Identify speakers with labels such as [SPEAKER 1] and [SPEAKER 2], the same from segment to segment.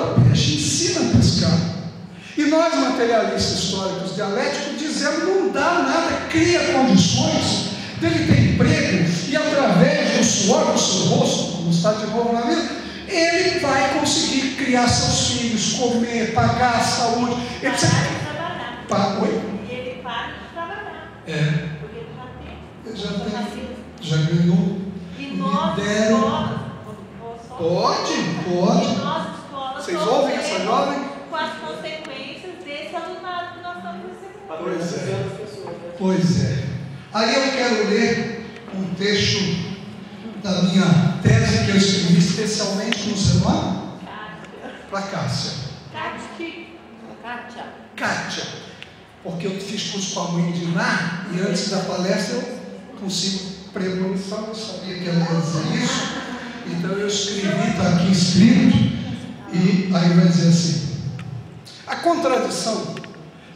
[SPEAKER 1] o peixe, ensina a pescar. E nós, materialistas históricos dialéticos, dizemos: não dá nada, cria condições dele ter emprego, e através do suor do seu rosto, como está de novo na vida, ele vai conseguir criar seus filhos, comer, pagar a saúde. Ele precisa trabalhar. Oi?
[SPEAKER 2] Ele para de trabalhar. Porque ele
[SPEAKER 1] já ganhou.
[SPEAKER 2] E nós,
[SPEAKER 1] pode.
[SPEAKER 2] E nós, escolas,
[SPEAKER 1] vocês ouvem essa jovem?
[SPEAKER 2] Com as consequências desse alunado que nós estamos recebendo.
[SPEAKER 1] Pois é. Aí eu quero ler um texto da minha tese que eu escrevi especialmente no celular para Cássia. Kátia. Porque eu fiz curso com a mãe de Iná, e antes da palestra eu consigo premonição, eu sabia que ela ia dizer isso, então eu escrevi, está aqui escrito, e aí vai dizer assim: a contradição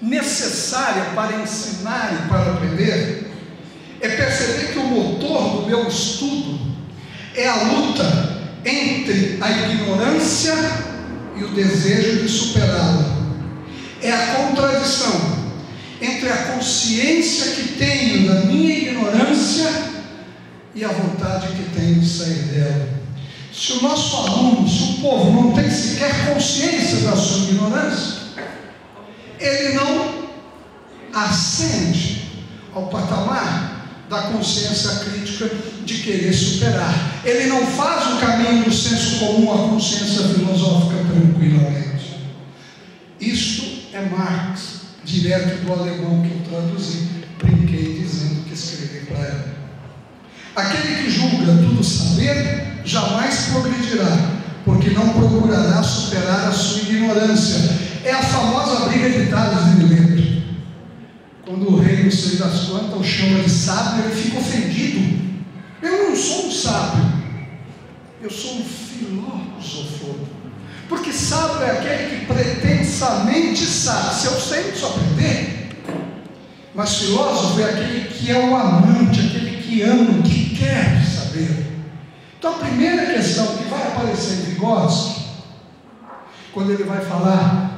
[SPEAKER 1] necessária para ensinar e para aprender é perceber que o motor do meu estudo é a luta entre a ignorância e o desejo de superá-la. É a contradição entre a consciência que tenho da minha ignorância e a vontade que tenho de sair dela. Se o nosso aluno, se o povo não tem sequer consciência da sua ignorância, ele não ascende ao patamar da consciência crítica de querer superar. Ele não faz o caminho do senso comum à consciência filosófica tranquilamente. Isto é Marx, direto do alemão que eu traduzi, brinquei dizendo que escrevi para ela. Aquele que julga tudo saber, jamais progredirá, porque não procurará superar a sua ignorância. É a famosa briga de Tales de Mileto. Quando o rei, não sei das quantas, o chama de sábio, ele fica ofendido. Eu não sou um sábio, eu sou um filósofo. Porque sábio é aquele que pretensamente sabe. Se eu sei, não só aprender. Mas filósofo é aquele que é o amante, aquele que ama, que quer saber. Então a primeira questão que vai aparecer em Vygotsky, quando ele vai falar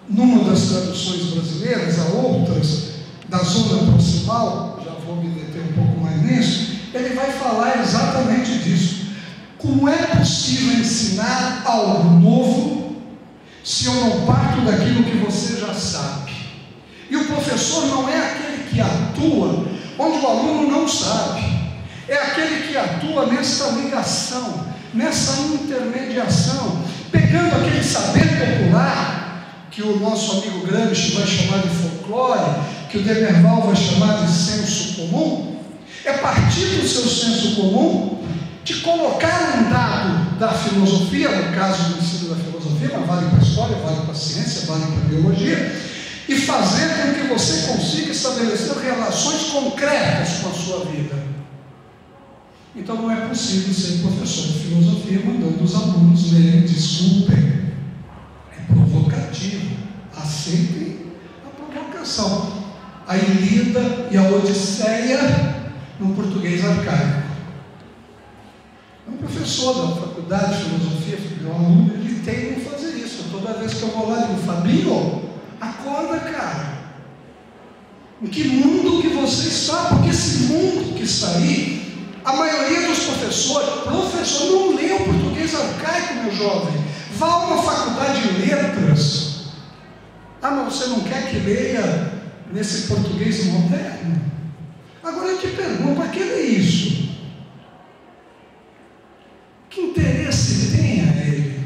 [SPEAKER 1] numa das traduções brasileiras, há outras da zona proximal, já vou me deter um pouco mais nisso, ele vai falar exatamente disso. Como é possível ensinar algo novo se eu não parto daquilo que você já sabe? E o professor não é aquele que atua onde o aluno não sabe, é aquele que atua nessa ligação, nessa intermediação, pegando aquele saber popular que o nosso amigo Gramsci vai chamar de folclore, que o Demerval vai chamar de senso comum. É partir do seu senso comum, de colocar um dado da filosofia, no caso do ensino da filosofia, mas vale para a história, vale para a ciência, vale para a biologia, e fazer com que você consiga estabelecer relações concretas com a sua vida. Então não é possível ser professor de filosofia mandando os alunos lerem, desculpem, é provocativo, aceitem a provocação. A Ilíada e a Odisseia no português arcaico. Um professor da faculdade de filosofia, meu aluno, ele tem que fazer isso. Toda vez que eu vou lá, eu digo: Fabinho, acorda, cara. Em que mundo que você está? Porque esse mundo que está aí, a maioria dos professores não lê o português arcaico, meu jovem. Vá a uma faculdade de letras. Ah, mas você não quer que leia nesse português moderno? Agora eu te pergunto, para que ler isso? Que interesse tem a ele?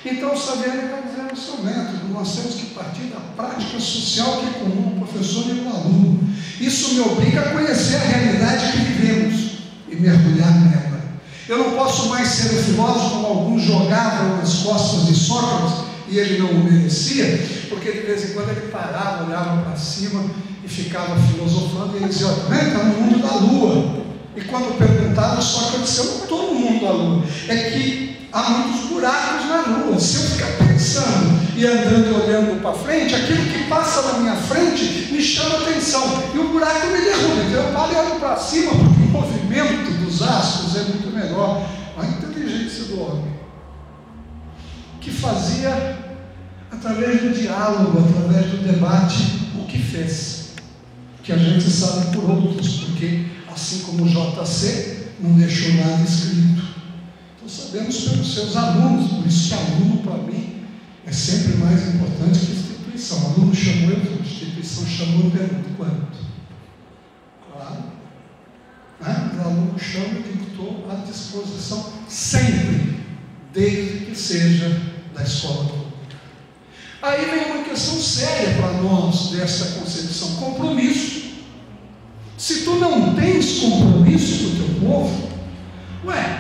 [SPEAKER 1] Então o Saviano vai dizer no seu método: nós temos que partir da prática social que é comum ao professor e ao aluno. Isso me obriga a conhecer a realidade que vivemos e mergulhar nela. Eu não posso mais ser um filósofo como alguns jogavam nas costas de Sócrates, e ele não o merecia, porque de vez em quando ele parava, olhava para cima e ficava filosofando, e ele dizia: olha, está no mundo da lua. E quando perguntava, Sócrates disse: eu não estou no mundo da lua, é que há muitos buracos na lua. Se eu ficar pensando e andando e olhando para frente, aquilo que passa na minha frente me chama atenção, e o buraco me derruba. Então eu paro e olho para cima, porque o movimento dos astros é muito melhor. A inteligência do homem. que fazia, através do diálogo, através do debate, o que fez. Que a gente sabe por outros, porque assim como o JC não deixou nada escrito. Então sabemos pelos seus alunos, por isso que aluno para mim é sempre mais importante que instituição. O aluno chamou, a instituição chamou, eu pergunto quanto? Claro. O aluno chama e estou à disposição sempre, desde que seja da escola pública. Aí vem uma questão séria para nós dessa concepção: compromisso. Se tu não tens compromisso com o teu povo,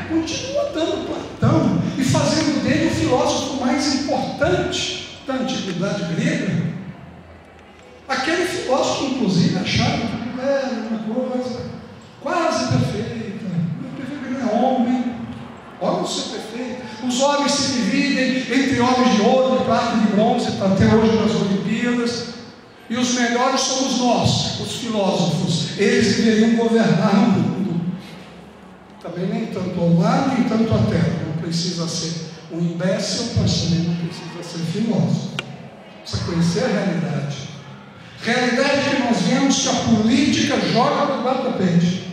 [SPEAKER 1] continua dando Platão e fazendo dele o filósofo mais importante da antiguidade grega. Aquele filósofo que inclusive achava que era uma coisa quase perfeita. Ele não é homem, homem ser perfeito. Os homens se dividem entre homens de ouro, de prata e de bronze, até hoje nas Olimpíadas. E os melhores somos nós, os filósofos. Eles deveriam governar o mundo. Também nem tanto ao mar, nem tanto à terra. Não precisa ser um imbécil, mas também não precisa ser filósofo. Precisa conhecer a realidade. Realidade que nós vemos que a política joga para o guarda-peixe.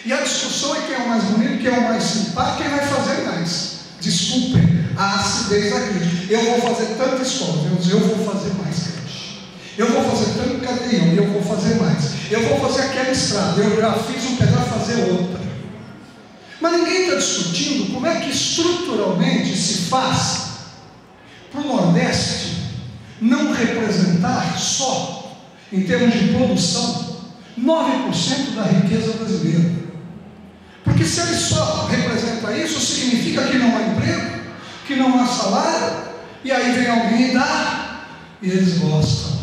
[SPEAKER 1] E a discussão é quem é o mais bonito, quem é o mais simpático, quem vai fazer mais. Desculpem a acidez da crítica. Eu vou fazer tanta escola, eu vou fazer mais crítica. Eu vou fazer tanto cadeirão, eu vou fazer mais. Eu vou fazer aquela estrada, eu já fiz um pedaço, fazer outra. Mas ninguém está discutindo como é que estruturalmente se faz para o Nordeste não representar só, em termos de produção, 9% da riqueza brasileira. Porque se ele só representa isso, significa que não há emprego, que não há salário, e aí vem alguém e dá, e eles gostam.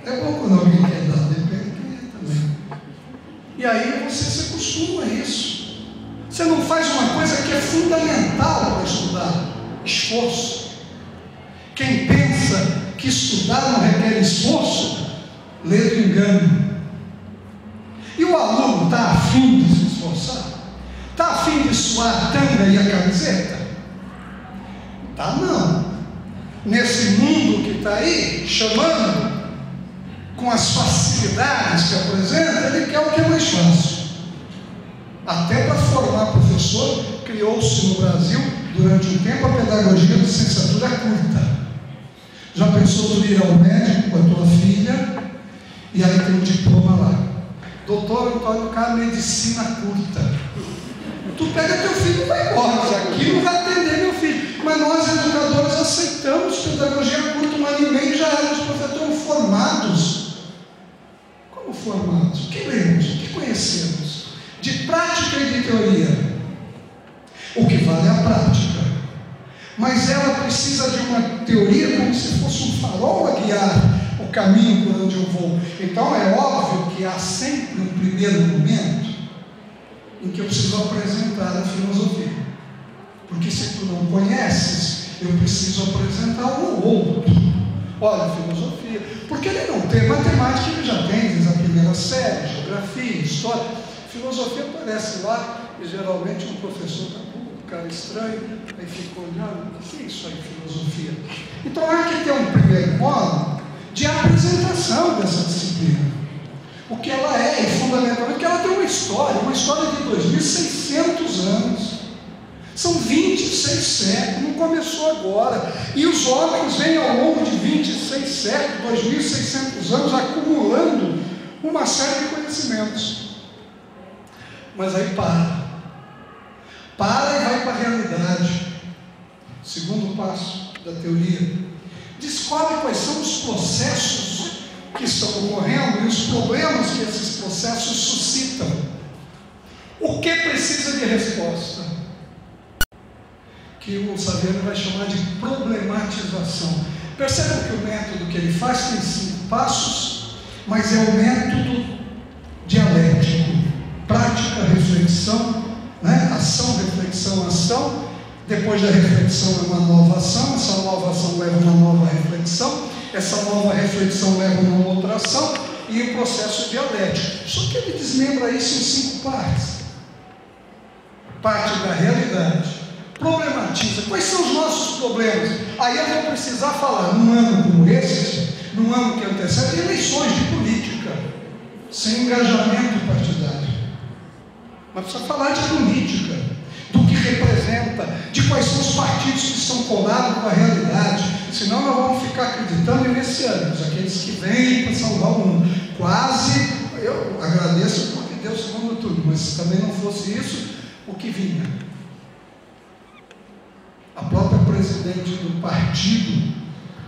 [SPEAKER 1] É bom quando alguém quer dar, depende de quem é também. E aí você se acostuma a isso. Você não faz uma coisa que é fundamental para estudar: esforço. Quem pensa que estudar não requer esforço, lê do engano. E o aluno está afim de se esforçar? Está afim de suar a tanga e a camiseta? Tá não. Nesse mundo que está aí, chamando, com as facilidades que apresenta, ele quer o que é mais fácil. Até para formar professor, criou-se no Brasil, durante um tempo, a pedagogia de licenciatura curta. Já pensou tu ir ao médico com a tua filha, e aí tem um diploma lá: doutor Antônio K, medicina curta. Tu pega teu filho e vai embora, mas aqui não vai atender meu filho. Mas nós, educadores, aceitamos pedagogia curta, 1 ano e meio já éramos professores formados. Como formados? O que lemos? O que conhecemos? De prática e de teoria. O que vale é a prática. Mas ela precisa de uma teoria como se fosse um farol a guiar o caminho por onde eu vou. Então é óbvio que há sempre um primeiro momento em que eu preciso apresentar a filosofia. Porque se tu não conheces, eu preciso apresentar um outro. Olha, filosofia. Porque ele não tem matemática, ele já tem desde a primeira série, geografia, história. Filosofia aparece lá e geralmente um professor está cara estranho, aí fica olhando: o que é isso aí, filosofia? Então há que ter um primeiro modo de apresentação dessa disciplina. O que ela é, e fundamentalmente, que ela tem uma história de 2.600 anos. São 26 séculos, não começou agora. E os homens vêm ao longo de 26 séculos, 2.600 anos, acumulando uma série de conhecimentos. Mas aí para e vai para a realidade. Segundo passo da teoria: descobre quais são os processos que estão ocorrendo e os problemas que esses processos suscitam. O que precisa de resposta? Que o Saviano vai chamar de problematização. Percebam que o método que ele faz tem 5 passos, mas é o método dialético: prática, reflexão, ação, reflexão, ação. Depois da reflexão é uma nova ação, essa nova ação leva a uma nova reflexão, essa nova reflexão leva a uma outra ação, e o processo dialético. Só que ele desmembra isso em 5 partes: parte da realidade, problematiza. Quais são os nossos problemas? Aí eu vou precisar falar, num ano como esse, num ano que antecede eleições de política, sem engajamento partidário. Mas precisa falar de política, do que representa, de quais são os partidos que estão colados com a realidade. Senão nós vamos ficar acreditando em messiânicos, aqueles que vêm para salvar o mundo. Quase, eu agradeço porque Deus segundo tudo, mas se também não fosse isso, o que vinha? A própria presidente do partido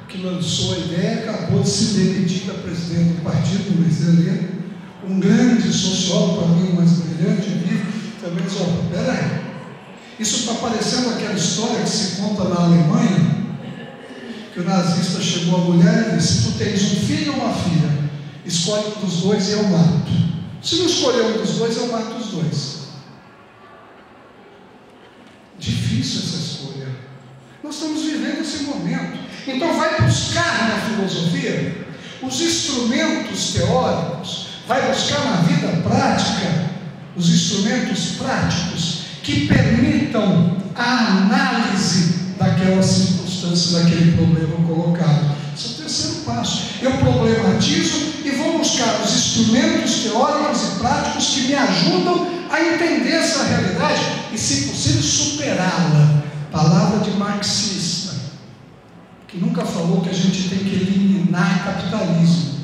[SPEAKER 1] que lançou a ideia acabou de se demitir da presidente do partido, Luiz Helena, um grande sociólogo, para mim o mais brilhante, vivo, também disse: peraí, isso está parecendo aquela história que se conta na Alemanha, que o nazista chegou à mulher e disse: tu tens um filho ou uma filha, escolhe um dos dois e eu mato. Se não escolher um dos dois, eu mato os dois. Difícil essa escolha. Nós estamos vivendo esse momento. Então vai buscar na filosofia os instrumentos teóricos, vai buscar na vida prática os instrumentos práticos que permitam a análise daquela circunstância, daquele problema colocado. Esse é o terceiro passo. Eu problematizo e vou buscar os instrumentos teóricos e práticos que me ajudam a entender essa realidade e, se possível, superá-la. Palavra de marxista, que nunca falou que a gente tem que eliminar capitalismo.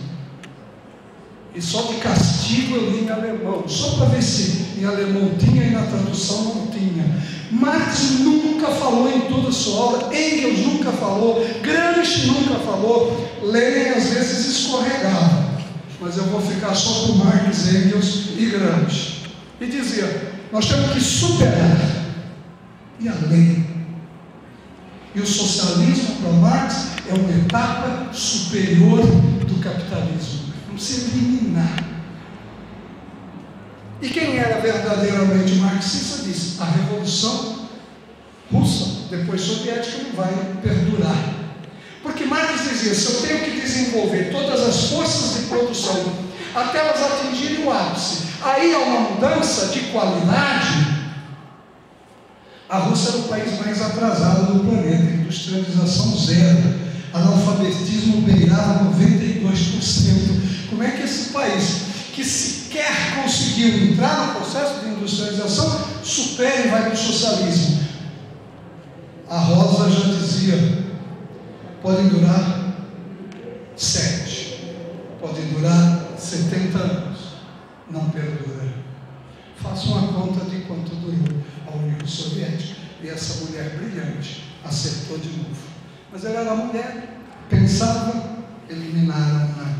[SPEAKER 1] E só de castigo eu li em alemão, só para ver se em alemão tinha e na tradução não tinha. Marx nunca falou em toda a sua obra, Engels nunca falou, Gramsci nunca falou, Lenin às vezes escorregava, mas eu vou ficar só com Marx, Engels e Gramsci. E dizia: nós temos que superar e além. E o socialismo para Marx é uma etapa superior do capitalismo. Não se eliminar. E quem era verdadeiramente marxista disse: a revolução russa, depois soviética, não vai perdurar. Porque Marx dizia: se eu tenho que desenvolver todas as forças de produção até elas atingirem o ápice, aí há uma mudança de qualidade. A Rússia era o país mais atrasado do planeta, industrialização zero, analfabetismo beirava 92%. Como é que esse país, que sequer conseguiu entrar no processo de industrialização, supera e vai para o socialismo? A Rosa já dizia: podem durar 7, podem durar 70 anos, não perdura. Faça uma conta de quanto durou a União Soviética. E essa mulher brilhante acertou de novo. Mas ela era mulher, pensava, eliminaram-na.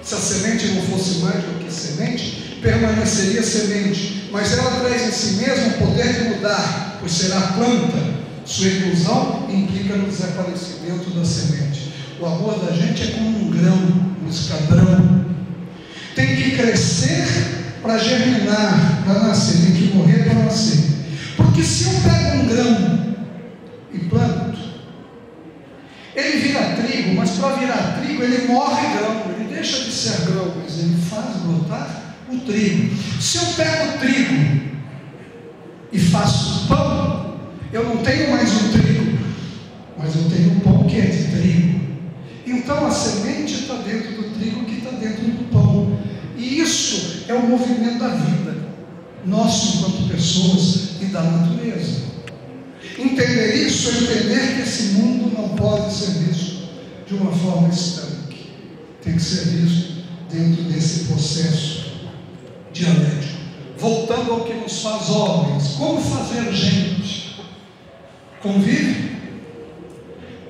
[SPEAKER 1] Se a semente não fosse mais do que semente, permaneceria semente, mas ela traz em si mesma o poder de mudar, pois será planta. Sua inclusão implica no desaparecimento da semente. O amor da gente é como um grão, um escadrão. Tem que crescer para germinar, para nascer, tem que morrer para nascer. Porque se eu pego um grão e planto, ele vira trigo, mas para virar trigo ele morre grão, ele deixa de ser grão, mas ele faz brotar o trigo. Se eu pego o trigo e faço pão, eu não tenho mais um trigo, mas eu tenho um pão que é de trigo. Então a semente está dentro do trigo que está dentro do pão. E isso é o movimento da vida, nosso enquanto pessoas e da natureza. Entender isso é entender que esse mundo não pode ser visto de uma forma estanque. Tem que ser visto dentro desse processo dialético. Voltando ao que nos faz homens, como fazer gente? Convive?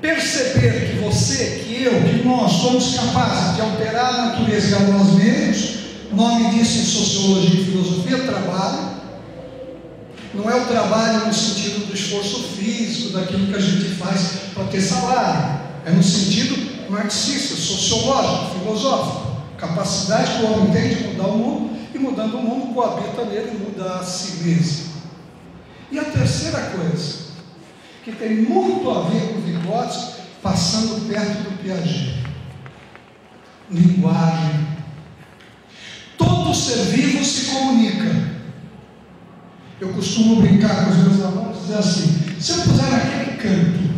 [SPEAKER 1] Perceber que você, que eu, que nós somos capazes de alterar a natureza e a nós mesmos. O nome disso em sociologia e filosofia, trabalho. Não é o trabalho no sentido do esforço físico, daquilo que a gente faz para ter salário. É no sentido marxista, sociológico, filosófico. Capacidade que o homem tem de mudar o mundo, e mudando o mundo, coabita nele e muda a si mesmo. E a terceira coisa, que tem muito a ver com Vygotsky, passando perto do Piaget: linguagem. Todo ser vivo se comunica. Eu costumo brincar com os meus alunos dizer assim, se eu puser naquele canto